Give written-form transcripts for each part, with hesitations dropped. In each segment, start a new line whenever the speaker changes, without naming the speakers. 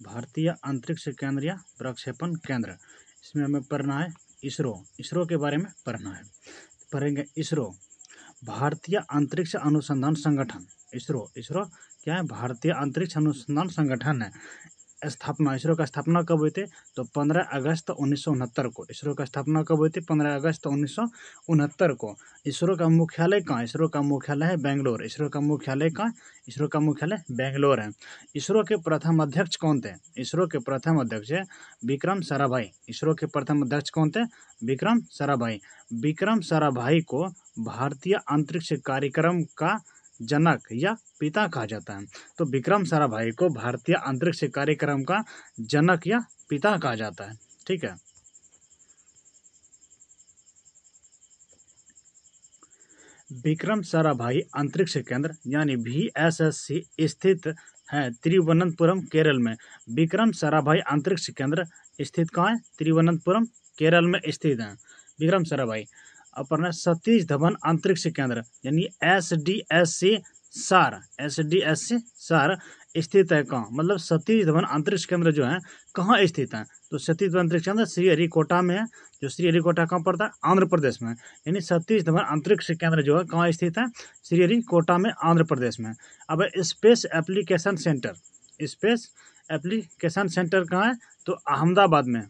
भारतीय अंतरिक्ष केंद्र या प्रक्षेपण केंद्र, इसमें हमें पढ़ना है इसरो के बारे में पढ़ना है। पढ़ेंगे इसरो, भारतीय अंतरिक्ष अनुसंधान संगठन। इसरो क्या है? भारतीय अंतरिक्ष अनुसंधान संगठन है। स्थापना, इसरो का स्थापना कब हुई थी? तो 15 अगस्त 1969 को। इसरो का स्थापना कब हुई थी? 15 अगस्त 1969 को। इसरो का मुख्यालय कहाँ? इसरो का मुख्यालय है बेंगलोर। इसरो का मुख्यालय कहाँ? इसरो का मुख्यालय बेंगलोर है। इसरो के प्रथम अध्यक्ष कौन थे? इसरो के प्रथम अध्यक्ष है विक्रम साराभाई। इसरो के प्रथम अध्यक्ष कौन थे? विक्रम साराभाई। विक्रम साराभाई को भारतीय अंतरिक्ष कार्यक्रम का जनक या पिता कहा जाता है। तो विक्रम साराभाई को भारतीय अंतरिक्ष कार्यक्रम का जनक या पिता कहा जाता है। ठीक है। विक्रम साराभाई अंतरिक्ष केंद्र यानी VSSC स्थित है तिरुवनंतपुरम, केरल में। विक्रम साराभाई अंतरिक्ष केंद्र स्थित कहाँ है? तिरुवनंतपुरम, केरल में स्थित है विक्रम साराभाई। अपना सतीश धवन अंतरिक्ष केंद्र यानी SDSC सार स्थित है कहाँ? मतलब सतीश धवन अंतरिक्ष केंद्र जो है कहाँ स्थित है? तो सतीश धवन अंतरिक्ष केंद्र श्रीहरिकोटा में है। जो श्रीहरिकोटा कहाँ पड़ता है? आंध्र प्रदेश में। यानी सतीश धवन अंतरिक्ष केंद्र जो है कहाँ स्थित है? श्रीहरिकोटा में, आंध्र प्रदेश में। अब space application centre, space application centre कहाँ है? तो अहमदाबाद में।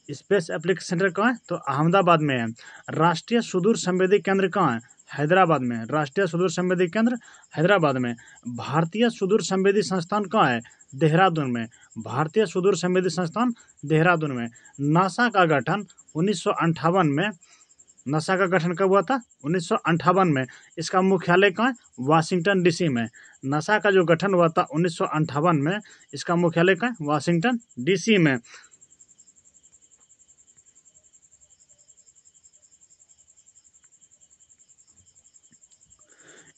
स्पेस एप्लीकेशन सेंटर कहाँ है? तो अहमदाबाद में है। राष्ट्रीय सुदूर संवेदी केंद्र कहाँ है? हैदराबाद में। राष्ट्रीय सुदूर संवेदी केंद्र हैदराबाद में। भारतीय सुदूर संवेदी संस्थान कहाँ है? देहरादून में। भारतीय सुदूर संवेदी संस्थान देहरादून में। नासा का गठन 1958 में। नासा का गठन कब हुआ था? 1958 में। इसका मुख्यालय कहाँ है? वाशिंगटन DC में। नासा का जो गठन हुआ था 1958 में, इसका मुख्यालय कहाँ है? वाशिंगटन DC में।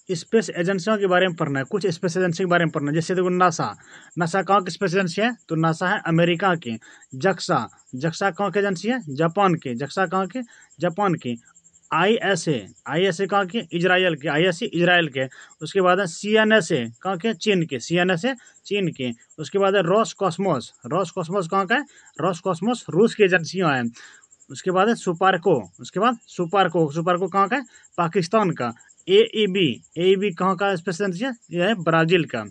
स्पेस एजेंसियों के बारे में पढ़ना है। कुछ स्पेस एजेंसी के बारे में पढ़ना है। जैसे देखो नासा कहाँ की स्पेस एजेंसी है? तो नासा है अमेरिका की। जक्सा कहाँ की एजेंसी है? जापान की। जक्सा कहाँ की? जापान की। ISA कहाँ की? इजराइल की। ISA इजराइल के। उसके बाद है CNSA कहाँ के? चीन के। CNSA चीन की। उसके बाद है रॉसकॉस्मोस कहाँ का है? रॉसकॉस्मोस रूस की एजेंसियाँ हैं। उसके बाद है सुपारको कहाँ का है? पाकिस्तान का। AEB कहाँ का स्पेस एजेंसी है? यह है ब्राजील का।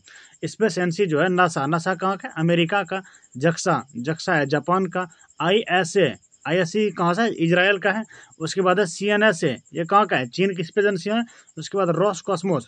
स्पेस एजेंसी जो है नासा कहाँ का? अमेरिका का। जक्सा है जापान का। ISA कहाँ से? इजराइल का है। उसके बाद है CNSA, ये कहाँ का है? चीन की स्पेस एजेंसी है। उसके बाद रॉसकॉस्मोस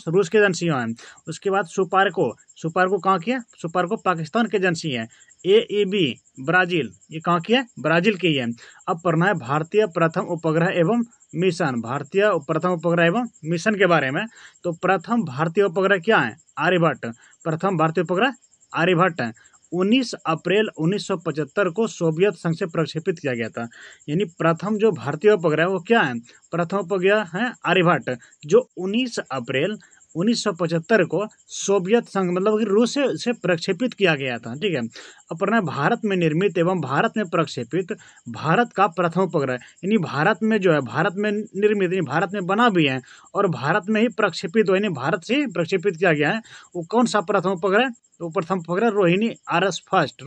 रूस की एजेंसियाँ हैं। उसके बाद सुपारको कहाँ की है? सुपारको पाकिस्तान की एजेंसी है। AEB ब्राजील, ये कहाँ की है? ब्राजील की है। अब पढ़ना है भारतीय प्रथम उपग्रह एवं मिशन। भारतीय प्रथम उपग्रह एवं मिशन के बारे में। तो प्रथम भारतीय उपग्रह क्या है? आर्यभट्ट। प्रथम भारतीय उपग्रह आर्यभट्ट है। 19 अप्रैल 1975 को सोवियत संघ से प्रक्षेपित किया गया था। यानी प्रथम जो भारतीय उपग्रह वो क्या है? प्रथम उपग्रह है आर्यभट्ट, जो 19 अप्रैल 1975 को सोवियत संघ मतलब कि रूस से प्रक्षेपित किया गया था। ठीक है। अपना भारत में निर्मित एवं भारत में प्रक्षेपित भारत का प्रथम उपग्रह, यानी भारत में जो है भारत में निर्मित, यानी भारत में बना भी है और भारत में ही प्रक्षेपित हो, यानी भारत से प्रक्षेपित किया गया है। वो कौन सा प्रथम उपग्रह? तो प्रथम उपग्रह रोहिणी RS फर्स्ट।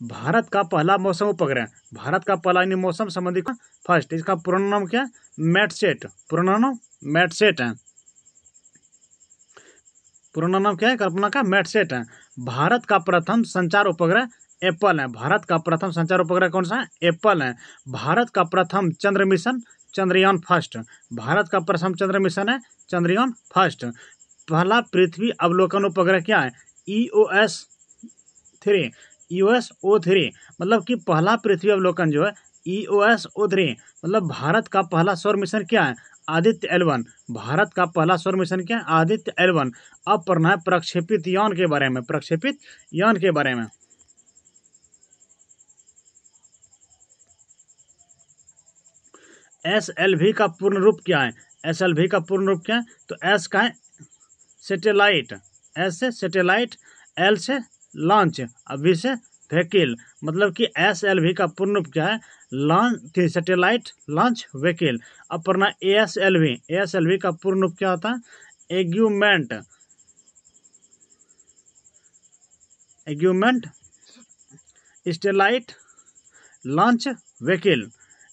भारत का पहला मौसम उपग्रह, भारत का पहला यानी मौसम संबंधी फर्स्ट, इसका पूर्ण नाम क्या है? मैटसेट। पूर्ण नाम मैटसेट है। पूर्ण नाम क्या है? कल्पना का मैटसेट है। भारत का प्रथम संचार उपग्रह एप्पल है। भारत का प्रथम संचार उपग्रह कौन सा है? एप्पल है। भारत का प्रथम चंद्र मिशन चंद्रयान फर्स्ट। भारत का प्रथम चंद्र मिशन है चंद्रयान फर्स्ट। पहला पृथ्वी अवलोकन उपग्रह क्या है? EOS-03 मतलब कि पहला पृथ्वी अवलोकन जो है EOS-03, मतलब भारत का पहला सौर मिशन क्या है? आदित्य L1। भारत का पहला सौर मिशन क्या है? आदित्य L1। अब पढ़ना है प्रक्षेपित यान के बारे में। प्रक्षेपित यान के बारे में SLV का पूर्ण रूप क्या है? SLV का पूर्ण रूप क्या है? तो S का है सैटेलाइट, S से सैटेलाइट, L से लॉन्च, V से व्हीकल, मतलब कि SLV का पूर्ण रूप क्या है, लॉन्च सैटेलाइट लॉन्च व्हीकल। अब पढ़ना ASLV का पूर्ण रूप क्या होता है, augmented satellite launch vehicle,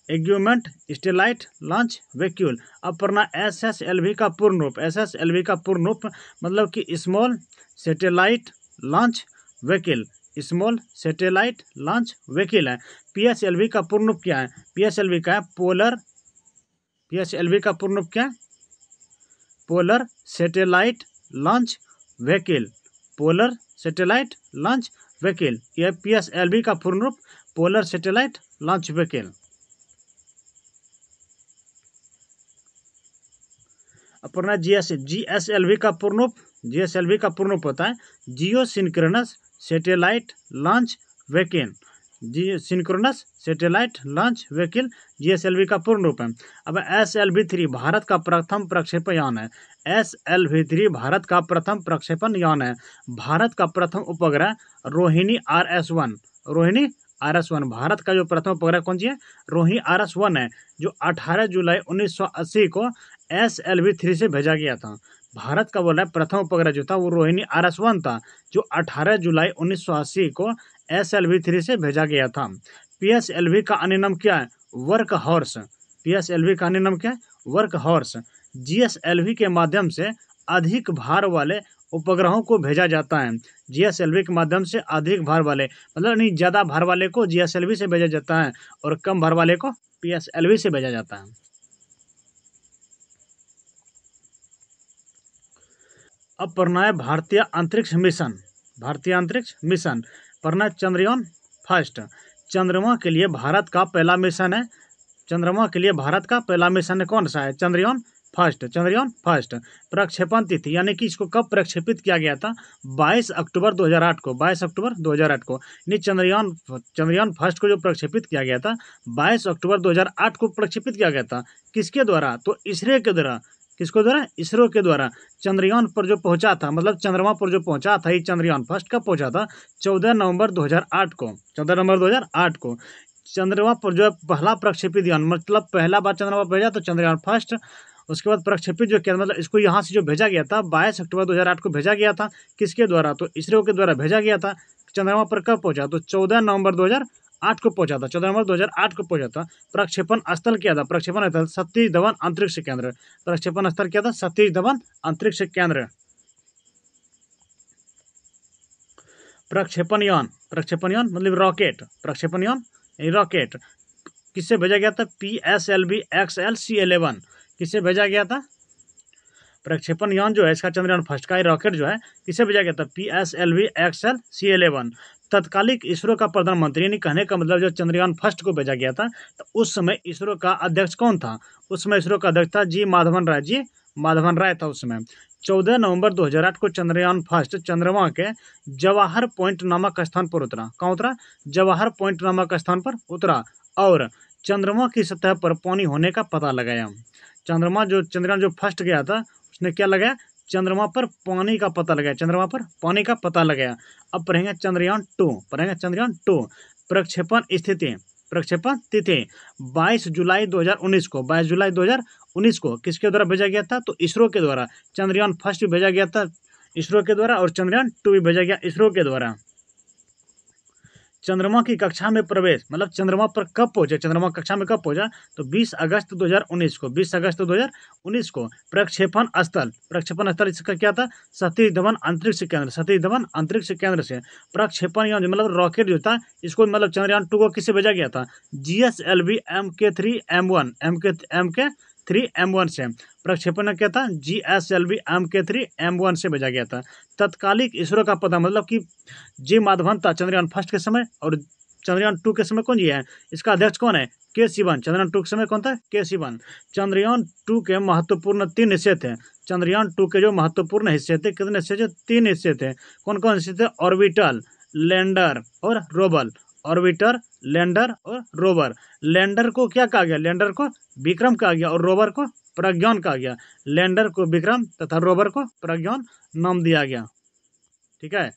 augmented satellite launch vehicle. अब पढ़ना SSLV का पूर्ण रूप, SSLV का पूर्ण रूप मतलब कि small satellite launch vehicle, small satellite launch vehicle है। PSLV का पूर्ण रूप क्या है, PSLV का है PSLV का पूर्ण रूप क्या है, polar satellite launch vehicle, polar satellite launch vehicle. यह PSLV का पूर्ण रूप पोलर सैटेलाइट लॉन्च व्हीकल। अपना GSLV का पूर्ण रूप, GSLV का पूर्ण रूप होता है geosynchronous satellite launch vehicle, synchronous satellite launch vehicle GSLV का पूर्ण रूप है। अब SLV-3 भारत का प्रथम प्रक्षेपण यान है, SLV-3 भारत का प्रथम प्रक्षेपण यान है। भारत का प्रथम उपग्रह रोहिणी RS-1, रोहिणी RS-1 भारत का जो प्रथम उपग्रह कौन सी है, रोहिणी RS-1 है, जो 18 जुलाई 1980 को SLV-3 से भेजा गया था। भारत का बोल रहा है प्रथम उपग्रह जो था वो रोहिणी RS-1 था, जो 18 जुलाई 1980 को SLV-3 से भेजा गया था। PSLV का अन्य नाम क्या है, वर्क हॉर्स, PSLV का अन्य नाम क्या है, वर्क हॉर्स। GSLV के माध्यम से अधिक भार वाले उपग्रहों को भेजा जाता है, GSLV के माध्यम से अधिक भार वाले मतलब नहीं ज़्यादा भार वाले को GSLV से भेजा जाता है और कम भार वाले को PSLV से भेजा जाता है। अब पढ़ना है भारतीय अंतरिक्ष मिशन, भारतीय अंतरिक्ष मिशन पढ़ना है चंद्रयान फर्स्ट, चंद्रमा के लिए भारत का पहला मिशन है, चंद्रमा के लिए भारत का पहला मिशन कौन सा है, चंद्रयान फर्स्ट, चंद्रयान फर्स्ट। प्रक्षेपण तिथि यानी कि इसको कब प्रक्षेपित किया गया था, 22 अक्टूबर 2008 को, 22 अक्टूबर 2008 को। यानी चंद्रयान फर्स्ट को जो प्रक्षेपित किया गया था 22 अक्टूबर 2008 को प्रक्षेपित किया गया था, किसके द्वारा, तो इसरो के द्वारा, किसको द्वारा, इसरो के द्वारा। चंद्रयान पर जो पहुंचा था मतलब चंद्रमा पर जो पहुंचा था ये चंद्रयान फर्स्ट कब पहुंचा था, 14 नवंबर 2008 को, 14 नवंबर 2008 को। चंद्रमा पर जो पहला प्रक्षेपित यान मतलब पहला बार चंद्रमा पर भेजा तो चंद्रयान फर्स्ट, उसके बाद प्रक्षेपित जो किया मतलब इसको यहाँ से जो भेजा गया था 22 अक्टूबर 2008 को भेजा गया था, किसके द्वारा, तो इसरो के द्वारा भेजा गया था। चंद्रमा पर कब पहुंचा, तो 14 नवंबर 2008 को पहुंचा था, 14 नवंबर 2008 को पहुंचा था। प्रक्षेपण स्थल क्या था, प्रक्षेपण स्थल सतीश धवन अंतरिक्ष केंद्र, प्रक्षेपण स्थल क्या था, सतीश धवन अंतरिक्ष केंद्र। प्रक्षेपण यान मतलब रॉकेट, प्रक्षेपण यान रॉकेट किससे भेजा गया था, PSLV XL-C11 किससे भेजा गया था। प्रक्षेपण यान जो है इसका चंद्रयान फर्स्ट का रॉकेट जो है किससे भेजा गया था, PSLV XL-C11। तत्कालिक इसरो का प्रधानमंत्री, यानी कहने का मतलब जब चंद्रयान फर्स्ट को भेजा गया था तो उस समय इसरो का अध्यक्ष कौन था, उस समय इसरो का अध्यक्ष था जी माधवन राय था उस समय। 14 नवंबर 2008 को चंद्रयान फर्स्ट चंद्रमा के जवाहर पॉइंट नामक स्थान पर उतरा, कहाँ उतरा, जवाहर पॉइंट नामक स्थान पर उतरा और चंद्रमा की सतह पर पानी होने का पता लगाया। चंद्रयान जो फर्स्ट गया था उसने क्या लगाया, चंद्रमा पर पानी का पता लगाया, चंद्रमा पर पानी का पता लगाया। अब पढ़ेंगे चंद्रयान 2, प्रक्षेपण तिथि 22 जुलाई 2019 को, 22 जुलाई 2019 को किसके द्वारा भेजा गया था, तो इसरो के द्वारा। चंद्रयान फर्स्ट भी भेजा गया था इसरो के द्वारा और चंद्रयान 2 भी भेजा गया इसरो के द्वारा। चंद्रमा की कक्षा में प्रवेश मतलब चंद्रमा पर कब पहुंचे, चंद्रमा कक्षा में कब पहुंचा, तो 20 अगस्त 2019 को, 20 अगस्त 2019 को। प्रक्षेपण स्थल इसका क्या था, सतीश धवन अंतरिक्ष केंद्र, सतीश धवन अंतरिक्ष केंद्र से। प्रक्षेपण यान मतलब रॉकेट जो था इसको मतलब चंद्रयान 2 को किससे भेजा गया था, GSLV MK3M1 से। प्रक्षेपण क्या था, GSLV MK3M1 से भेजा गया था। तत्कालिक इसरो का पता मतलब कि जी माधवन था चंद्रयान फर्स्ट के समय और चंद्रयान 2 के समय कौन जी है, इसका अध्यक्ष कौन है, के सिवन। चंद्रयान 2 के समय कौन था, के सिवन। चंद्रयान 2 के महत्वपूर्ण 3 हिस्से थे, चंद्रयान 2 के जो महत्वपूर्ण हिस्से थे, कितने हिस्से थे, 3 हिस्से थे। कौन कौन हिस्से थे, ऑर्बिटर, लैंडर और रोवर। ऑर्बिटर, लैंडर और रोवर। लैंडर को क्या कहा गया, लैंडर को विक्रम कहा गया और रोवर को प्रज्ञान कहा गया। लैंडर को विक्रम तथा रोवर को प्रज्ञान नाम दिया गया, ठीक है।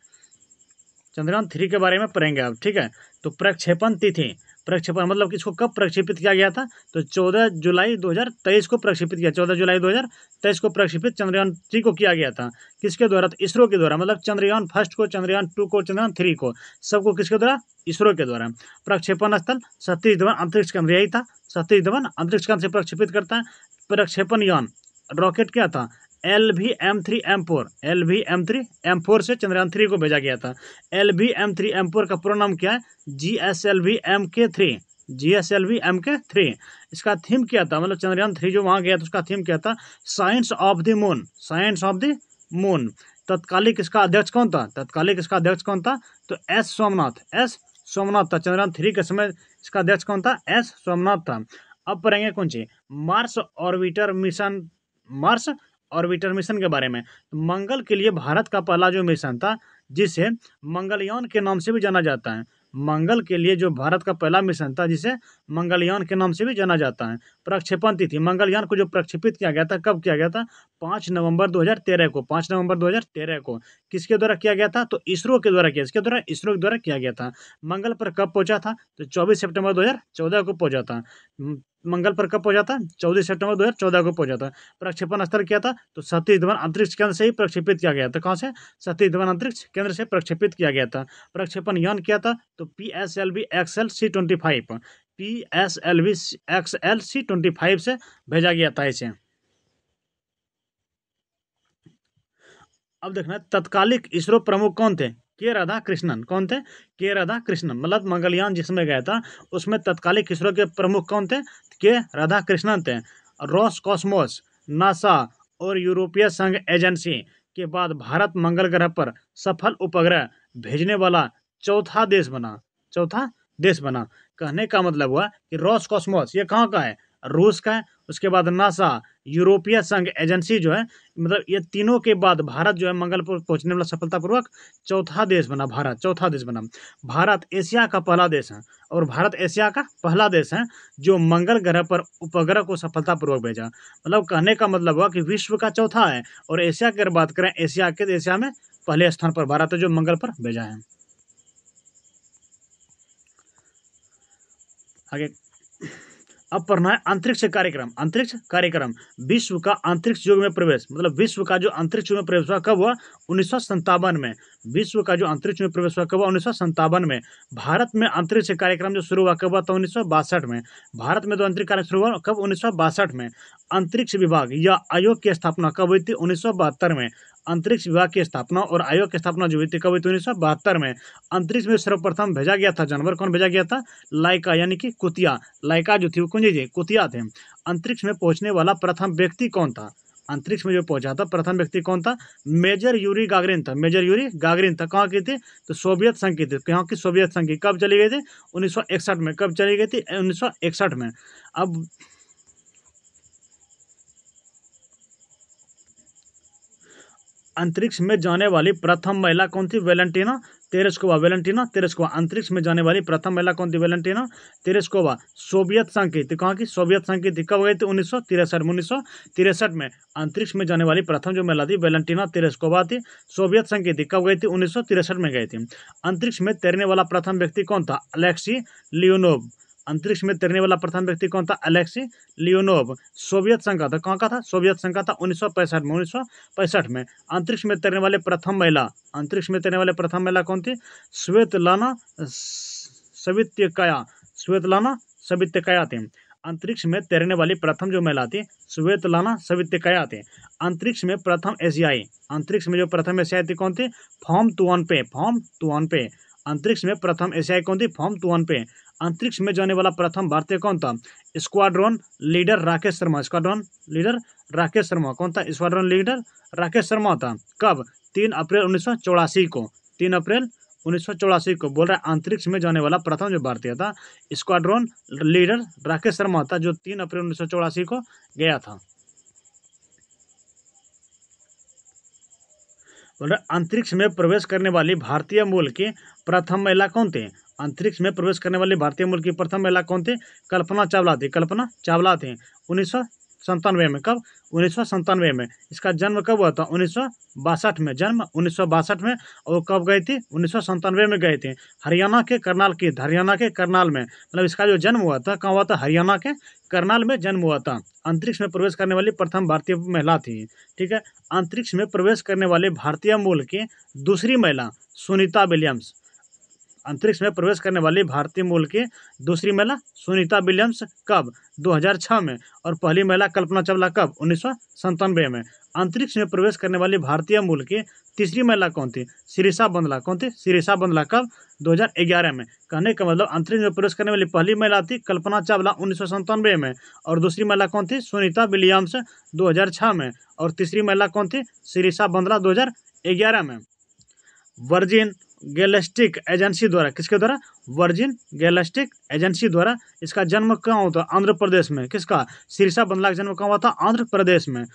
चंद्रयान 3 के बारे में पढ़ेंगे अब, ठीक है। तो प्रक्षेपण तिथि, प्रक्षेपण मतलब कि इसको कब प्रक्षेपित किया गया था, तो 14 जुलाई 2023 को प्रक्षेपित किया, 14 जुलाई 2023 को प्रक्षेपित चंद्रयान 3 को किया गया था। किसके द्वारा, तो इसरो के द्वारा, मतलब चंद्रयान फर्स्ट को, चंद्रयान 2 को, चंद्रयान 3 को, सबको किसके द्वारा, इसरो के द्वारा। प्रक्षेपण स्थल सतीश धवन अंतरिक्ष केंद्र, यही था, सतीश धवन अंतरिक्ष केंद्र से प्रक्षेपित करता है। प्रक्षेपण यान रॉकेट क्या था, LVM-3M4, LVM-3M4 से चंद्रयान 3 को भेजा गया था। LVM-3M4 का पूरा नाम क्या है, GSLV-MK3, GSLV-MK3। इसका थीम क्या था, मतलब चंद्रयान 3 जो वहाँ गया था उसका थीम क्या था, science of the moon, science of the moon. तत्कालिक इसका अध्यक्ष कौन था, तत्कालिक इसका अध्यक्ष कौन था, तो एस सोमनाथ था। चंद्रयान 3 के समय इसका अध्यक्ष कौन था, एस सोमनाथ था। अब पढ़ेंगे कौन सी, Mars orbiter mission, Mars orbiter mission के बारे में। मंगल के लिए भारत का पहला जो मिशन था, जिसे मंगलयान के नाम से भी जाना जाता है, मंगल के लिए जो भारत का पहला मिशन था जिसे मंगलयान के नाम से भी जाना जाता है। प्रक्षेपण तिथि, मंगलयान को जो प्रक्षेपित किया गया था, कब किया गया था, 5 नवंबर 2013 को, 5 नवंबर 2013 को। किसके द्वारा किया गया था, तो इसरो के द्वारा किया, इसके द्वारा, इसरो के द्वारा किया गया था। मंगल पर कब पहुंचा था, तो 24 सितंबर 2014 को पहुंचा था। मंगल पर कब पहुंचा था, 14 सितंबर 2014 को पहुंचा था। प्रक्षेपण स्थल क्या था, तो सतीश धवन अंतरिक्ष केंद्र से ही प्रक्षेपित किया गया था। कहाँ से, सतीश धवन अंतरिक्ष केंद्र से प्रक्षेपित किया गया था। प्रक्षेपण यान क्या था, तो PSLV XL-C25, PSLV XL-C25 से भेजा गया था इसे। अब देखना, तत्कालिक इसरो प्रमुख कौन थे, के राधाकृष्णन। कौन थे, के राधाकृष्णन। मतलब मंगलयान जिसमें गया था उसमें तत्कालिक इसरो के प्रमुख कौन थे, के राधाकृष्णन थे। रोसकॉस्मोस, नासा और यूरोपीय संघ एजेंसी के बाद भारत मंगल ग्रह पर सफल उपग्रह भेजने वाला चौथा देश बना, चौथा देश बना। कहने का मतलब हुआ कि रोसकॉस्मोस ये कहाँ का है, रूस का है। उसके बाद नासा, यूरोपीय संघ एजेंसी जो है, मतलब ये तीनों के बाद भारत जो है मंगल पर पहुंचने वाला सफलतापूर्वक चौथा देश बना, भारत चौथा देश बना। भारत एशिया का पहला देश है, और भारत एशिया का पहला देश है जो मंगल ग्रह पर उपग्रह को सफलतापूर्वक भेजा। मतलब कहने का मतलब हुआ कि विश्व का चौथा है, और एशिया की अगर बात करें, एशिया में पहले स्थान पर भारत है जो मंगल पर भेजा है। आगे अब पढ़ना है अंतरिक्ष कार्यक्रम, अंतरिक्ष कार्यक्रम। विश्व का अंतरिक्ष युग में प्रवेश, मतलब विश्व का जो अंतरिक्ष युग में प्रवेश हुआ कब हुआ, 1957 में। विश्व का जो अंतरिक्ष में प्रवेश हुआ कब हुआ, 1957 में। भारत में अंतरिक्ष कार्यक्रम जो शुरू हुआ कब हुआ, तो 1962 में। भारत में तो अंतरिक्ष कार्यक्रम शुरू हुआ कब, 1962 में। अंतरिक्ष विभाग या आयोग की स्थापना कब हुई थी, 1972 में। अंतरिक्ष विभाग की स्थापना और आयोग की स्थापना जो हुई थी कब हुई थी, 1972 में। अंतरिक्ष में सर्वप्रथम भेजा गया था जानवर, कौन भेजा गया था, लाइका यानी कि कुतिया। लाइका जो थी वो कौन जी, कुतिया थे। अंतरिक्ष में पहुंचने वाला प्रथम व्यक्ति कौन था, अंतरिक्ष में जो पहुंचा था प्रथम व्यक्ति कौन था, मेजर यूरी गागरिन था, मेजर यूरी गागरिन था। कहाँ की थी, तो सोवियत संघ की थी। कहाँ की, सोवियत संघ की। कब चली गई थी, 1961 में। कब चली गई थी, 1961 में। अब अंतरिक्ष में जाने वाली प्रथम महिला कौन थी, वेलेंटिना तेरेस्कोवा, वेलेंटिना तेरेस्कोवा। अंतरिक्ष में जाने वाली प्रथम महिला कौन थी, वेलेंटिना तेरेस्कोवा। सोवियत संघ की थी। कहाँ की, सोवियत संघ की थी। कब गई थी, 1963 में। 1963 में अंतरिक्ष में जाने वाली प्रथम जो महिला थी वेलेंटिना तेरेस्कोवा थी, सोवियत संघ की थी। कब गई थी, 1963 में गई थी। अंतरिक्ष में तैरने वाला प्रथम व्यक्ति कौन था, अलेक्सी लियोनोव। अंतरिक्ष में तैरने वाला प्रथम व्यक्ति कौन था, अलेक्सी लियोनोव। सोवियत संघ का था। कहाँ का था, सोवियत संघ का था, 1965 में। 1965 में। अंतरिक्ष में तैरने वाले प्रथम महिला, अंतरिक्ष में तैरने वाले प्रथम महिला कौन थी, स्वेतलाना सवित्काया, स्वेतलाना सवित्काया थी। अंतरिक्ष में तैरने वाली प्रथम जो महिला थी स्वेतलाना सवित्काया थी। अंतरिक्ष में प्रथम एशियाई, अंतरिक्ष में जो प्रथम एशियाई थी कौन थी, फोम तुआनपे, फोम तुआनपे। अंतरिक्ष में प्रथम एशियाई कौन थी, फोम तुआनपे। अंतरिक्ष में जाने वाला प्रथम भारतीय कौन था, squadron leader Rakesh Sharma, squadron leader Rakesh Sharma. कौन था, स्क्वाड्रन लीडर राकेश शर्मा था। कब, 3 अप्रैल 1984 को, 3 अप्रैल 1984 को। बोल रहा है अंतरिक्ष में जाने वाला प्रथम जो भारतीय था स्क्वाड्रन लीडर राकेश शर्मा था, जो 3 अप्रैल 1984 को गया था। बोल रहा अंतरिक्ष में प्रवेश करने वाली भारतीय मूल की प्रथम महिला कौन थे, अंतरिक्ष में प्रवेश करने वाली भारतीय मूल की प्रथम महिला कौन थी, कल्पना चावला थी, कल्पना चावला थी। 1997 में। कब, 1997 में। इसका जन्म कब हुआ था? 1962 में, जन्म 1962 में। और कब गए थे? 1997 में गए थे। हरियाणा के करनाल की, हरियाणा के करनाल में, मतलब इसका जो जन्म हुआ था कहाँ हुआ था? हरियाणा के करनाल में जन्म हुआ था। अंतरिक्ष में प्रवेश करने वाली प्रथम भारतीय महिला थी। ठीक है, अंतरिक्ष में प्रवेश करने वाले भारतीय मूल की दूसरी महिला सुनीता विलियम्स। अंतरिक्ष में प्रवेश करने वाली भारतीय मूल की दूसरी महिला सुनीता विलियम्स कब? 2006 में। और पहली महिला कल्पना चावला कब? 1997 में। अंतरिक्ष में प्रवेश करने वाली भारतीय मूल की तीसरी महिला कौन थी? शिरीषा बंदला। कौन थी? शिरीषा बंदला कब? 2011 में। कहने का मतलब अंतरिक्ष में प्रवेश करने वाली पहली महिला थी कल्पना चावला 1997 में, और दूसरी महिला कौन थी? सुनीता विलियम्स 2006 में, और तीसरी महिला कौन थी? शिरीषा बंदला 2011 में। वर्जिन गैलेक्टिक एजेंसी द्वारा, किसके द्वारा? वर्जिन गैलेक्टिक एजेंसी द्वारा इसका जन्म कहाँ होता? आंध्र प्रदेश में। किसका? शिरीषा बंदला का जन्म कहाँ हुआ था? आंध्र प्रदेश में।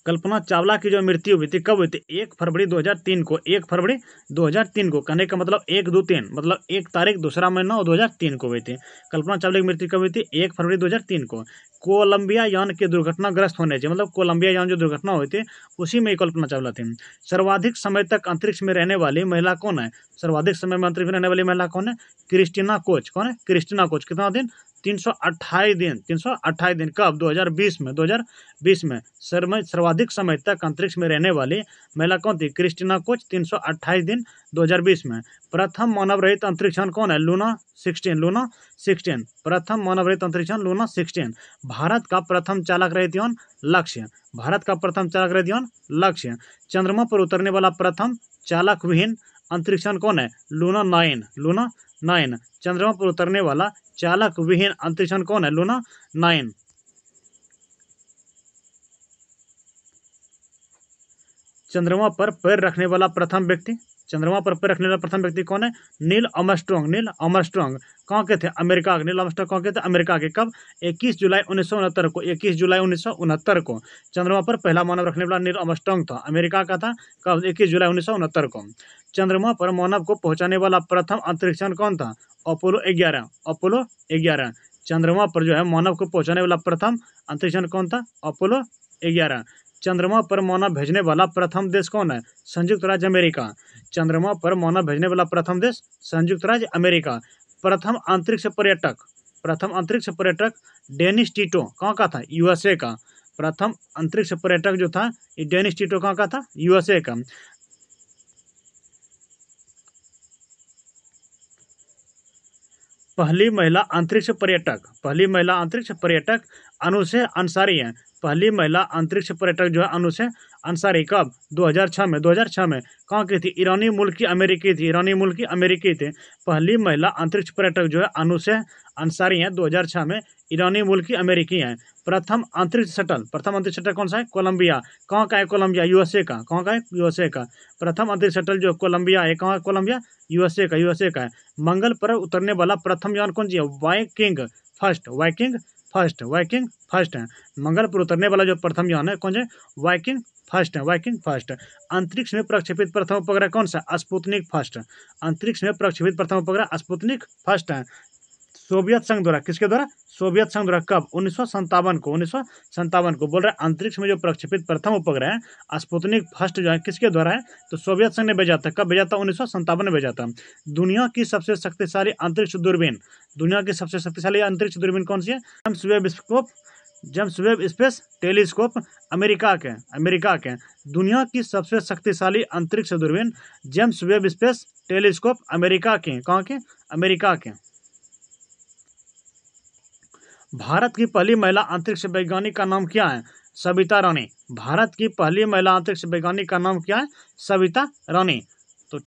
कल्पना चावला की जो मृत्यु हुई थी कब हुई थी? 1 फरवरी 2003 को। 1 फरवरी 2003 को। कहने का मतलब 1, 2, 3, मतलब 1 तारीख दूसरा महीना और 2003 को हुई थी। कल्पना चावला की मृत्यु कब हुई थी? 1 फरवरी 2003 को। कोलंबिया यान के दुर्घटनाग्रस्त होने से, मतलब कोलंबिया यान जो दुर्घटना हुई थी उसी में कल्पना चावला थी। सर्वाधिक समय तक अंतरिक्ष में रहने वाली महिला कौन है? सर्वाधिक समय में अंतरिक्ष में रहने वाली महिला कौन है? Christina Koch. कौन है? Christina Koch. कितना दिन? 328 दिन। 328 दिन। कब? 2020 में। 2020 में सर्वाधिक समय तक अंतरिक्ष में रहने वाली महिला कौन थी? Christina Koch. 328 दिन 2020 में। प्रथम मानव रहित अंतरिक्षयान कौन है? लूना 16। लूना 16 प्रथम मानव रहित अंतरिक्षयान लूना 16। भारत का प्रथम चालक रहित यान लक्ष्य। भारत का प्रथम चालक रहित यान लक्ष्य। चंद्रमा पर उतरने वाला प्रथम चालक विहीन अंतरिक्षयान कौन है? लूना 9। लूना 9 चंद्रमा पर उतरने वाला चालक विहीन अंतरिक्षयान कौन है? लूना 9। चंद्रमा पर पैर रखने वाला प्रथम व्यक्ति, चंद्रमा पर पैर रखने वाला प्रथम व्यक्ति कौन है? Neil Armstrong. नील आर्मस्ट्रांग कहाँ के थे? अमेरिका के। नील आर्मस्ट्रांग कहाँ के थे? अमेरिका के। कब? 21 जुलाई 1969 को। 21 जुलाई 1969 को चंद्रमा पर पहला मानव रखने वाला नील आर्मस्ट्रांग था। अमेरिका का था। कब? 21 जुलाई 1969 को। चंद्रमा पर मानव को पहुंचाने वाला प्रथम अंतरिक्षयान कौन था? अपोलो 11। अपोलो 11 चंद्रमा पर जो है मानव को पहुंचाने वाला प्रथम अंतरिक्षयान कौन था? अपोलो 11। चंद्रमा पर मानव भेजने वाला प्रथम देश कौन है? संयुक्त राज्य अमेरिका। चंद्रमा पर मानव भेजने वाला प्रथम देश संयुक्त राज्य अमेरिका। प्रथम अंतरिक्ष पर्यटक, प्रथम अंतरिक्ष पर्यटक डेनिस टिटो कहाँ का था? यूएसए का। प्रथम अंतरिक्ष पर्यटक जो था ये डेनिस टिटो कहाँ का था? यूएसए का। पहली महिला अंतरिक्ष पर्यटक, पहली महिला अंतरिक्ष पर्यटक अनुशे अंसारी है। पहली महिला अंतरिक्ष पर्यटक जो है अनुशे अंसारी। कब? 2006 में। 2006 में। कहाँ की थी? ईरानी मूल की अमेरिकी थी। ईरानी मूल की अमेरिकी थी। पहली महिला अंतरिक्ष पर्यटक जो है अनुशे अंसारी हैं। 2006 में। ईरानी मूल की अमेरिकी हैं। प्रथम अंतरिक्ष शटल, प्रथम अंतरिक्ष शटल कौन सा है? कोलंबिया। कहाँ का है? कोलंबिया, यूएसए का। कहाँ का है? यूएसए का। प्रथम अंतरिक्ष शटल जो कोलंबिया है, कहाँ है? कोलंबिया, यूएसए का। यूएसए का है। मंगल पर उतरने वाला प्रथम यान कौन सी है? Viking first. Viking first. Viking first है। मंगल पर उतरने वाला जो प्रथम यान है कौन सा? वाइकिंग फर्स्ट है। Viking first. अंतरिक्ष में प्रक्षेपित प्रथम उपग्रह कौन सा? Sputnik first. अंतरिक्ष में प्रक्षेपित प्रथम उपग्रह स्पुतनिक फर्स्ट है। सोवियत संघ द्वारा, किसके द्वारा? सोवियत संघ द्वारा। कब? 1957 को। 1957 को। बोल रहे हैं अंतरिक्ष में जो प्रक्षेपित प्रथम उपग्रह है स्पुतनिक फर्स्ट जो है किसके द्वारा है? तो सोवियत संघ ने भेजा था। कब भेजा था? 1957 में भेजा था। दुनिया की सबसे शक्तिशाली अंतरिक्ष दूरबीन, दुनिया की सबसे शक्तिशाली अंतरिक्ष दूरबीन कौन सी है? James Webb scope, James Webb space telescope America के। अमेरिका के। दुनिया की सबसे शक्तिशाली अंतरिक्ष दूरबीन James Webb space telescope America के। कहाँ के? अमेरिका के। भारत की पहली महिला अंतरिक्ष वैज्ञानिक का नाम क्या है? सविता रानी। भारत की पहली महिला अंतरिक्ष वैज्ञानिक का नाम क्या है? सविता रानी।